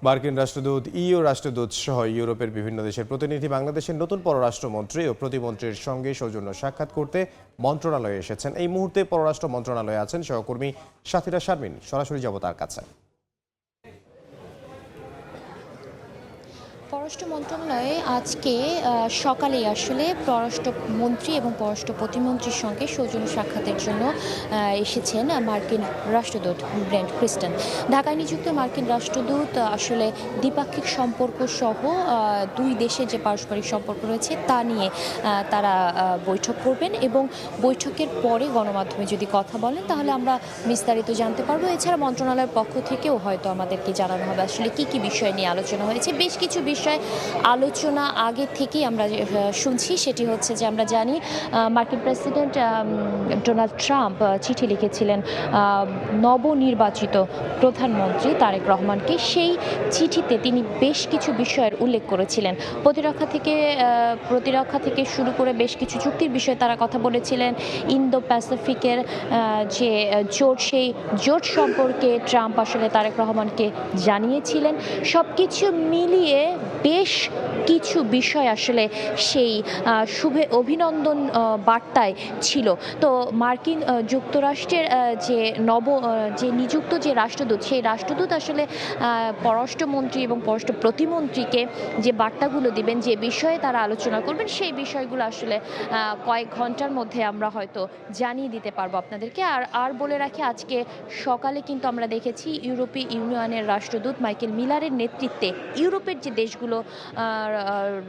মার্কিন রাষ্ট্রদূত, ইইউ রাষ্ট্রদূত সহ ইউরোপের বিভিন্ন দেশের প্রতিনিধি বাংলাদেশের নতুন পররাষ্ট্রমন্ত্রী ও প্রতিমন্ত্রীর সঙ্গে সৌজন্য সাক্ষাৎ করতে মন্ত্রণালয়ে এসেছেন। এই মুহূর্তে পররাষ্ট্র মন্ত্রণালয়ে আছেন সহকর্মী সাথীরা শারমিন। সরাসরি যাব তার কাছে। পররাষ্ট্র মন্ত্রণালয়ে আজকে সকালে আসলে পররাষ্ট্রমন্ত্রী এবং পররাষ্ট্র প্রতিমন্ত্রীর সঙ্গে সৌজন্য সাক্ষাতের জন্য এসেছেন মার্কিন রাষ্ট্রদূত ব্রেন্ট ক্রিস্টেন। ঢাকায় নিযুক্ত মার্কিন রাষ্ট্রদূত আসলে দ্বিপাক্ষিক সম্পর্ক সহ দুই দেশের যে পারস্পরিক সম্পর্ক রয়েছে তা নিয়ে তারা বৈঠক করবেন এবং বৈঠকের পরে গণমাধ্যমে যদি কথা বলেন তাহলে আমরা বিস্তারিত জানতে পারবো। এছাড়া মন্ত্রণালয়ের পক্ষ থেকেও হয়তো আমাদেরকে জানানো হবে আসলে কি কি বিষয় নিয়ে আলোচনা হয়েছে। বেশ কিছু বিষয় আলোচনা আগে থেকেই আমরা শুনছি। সেটি হচ্ছে যে আমরা জানি মার্কিন প্রেসিডেন্ট ডোনাল্ড ট্রাম্প চিঠি লিখেছিলেন নবনির্বাচিত প্রধানমন্ত্রী তারেক রহমানকে। সেই চিঠিতে তিনি বেশ কিছু বিষয়ের উল্লেখ করেছিলেন। প্রতিরক্ষা থেকে শুরু করে বেশ কিছু চুক্তির বিষয়ে তারা কথা বলেছিলেন। ইন্দো প্যাসিফিকের যে জোট, সেই জোট সম্পর্কে ট্রাম্প আসলে তারেক রহমানকে জানিয়েছিলেন। সব কিছু মিলিয়ে বেশ কিছু বিষয় আসলে সেই অভিনন্দন বার্তায় ছিল। তো মার্কিন যুক্তরাষ্ট্রের যে নিযুক্ত যে রাষ্ট্রদূত, সেই রাষ্ট্রদূত আসলে পররাষ্ট্রমন্ত্রী এবং পররাষ্ট্র প্রতিমন্ত্রীকে যে বার্তাগুলো দিবেন, যে বিষয়ে তারা আলোচনা করবেন, সেই বিষয়গুলো আসলে কয়েক ঘন্টার মধ্যে আমরা হয়তো জানিয়ে দিতে পারবো আপনাদেরকে। আর বলে রাখি, আজকে সকালে কিন্তু আমরা দেখেছি ইউরোপীয় ইউনিয়নের রাষ্ট্রদূত মাইকেল মিলারের নেতৃত্বে ইউরোপের যে দেশগুলো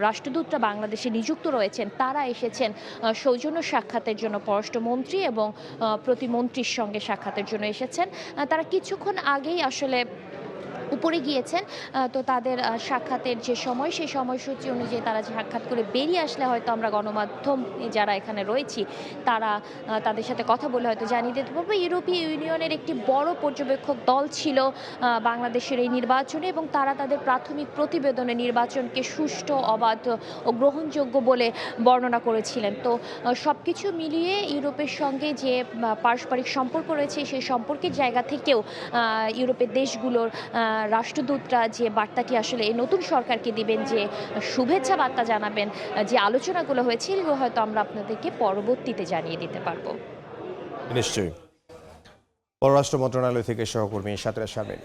রাষ্ট্রদূতরা বাংলাদেশে নিযুক্ত রয়েছেন তারা এসেছেন সৌজন্য সাক্ষাতের জন্য। পররাষ্ট্রমন্ত্রী এবং প্রতিমন্ত্রীর সঙ্গে সাক্ষাতের জন্য এসেছেন। তারা কিছুক্ষণ আগেই আসলে উপরে গিয়েছেন। তো তাদের সাক্ষাতের যে সময়, সেই সময়সূচি অনুযায়ী তারা সাক্ষাৎ করে বেরিয়ে আসলে হয়তো আমরা গণমাধ্যম যারা এখানে রয়েছি তারা তাদের সাথে কথা বলে হয়তো জানিয়ে দিতে পারবো। ইউরোপীয় ইউনিয়নের একটি বড় পর্যবেক্ষক দল ছিল বাংলাদেশের এই নির্বাচনে এবং তারা তাদের প্রাথমিক প্রতিবেদনে নির্বাচনকে সুষ্ঠু, অবাধ ও গ্রহণযোগ্য বলে বর্ণনা করেছিলেন। তো সব কিছু মিলিয়ে ইউরোপের সঙ্গে যে পারস্পরিক সম্পর্ক রয়েছে, সেই সম্পর্কের জায়গা থেকেও ইউরোপের দেশগুলোর রাষ্ট্রদূতরা যে বার্তাটি আসলে এই নতুন সরকারকে দিবেন, যে শুভেচ্ছা বার্তা জানাবেন, যে আলোচনাগুলো হয়েছে, এগুলো হয়তো আমরা আপনাদেরকে পরবর্তীতে জানিয়ে দিতে পারবো। নিশ্চয়ই। পররাষ্ট্র মন্ত্রণালয় থেকে সহকর্মী সাথীরা শারমিন।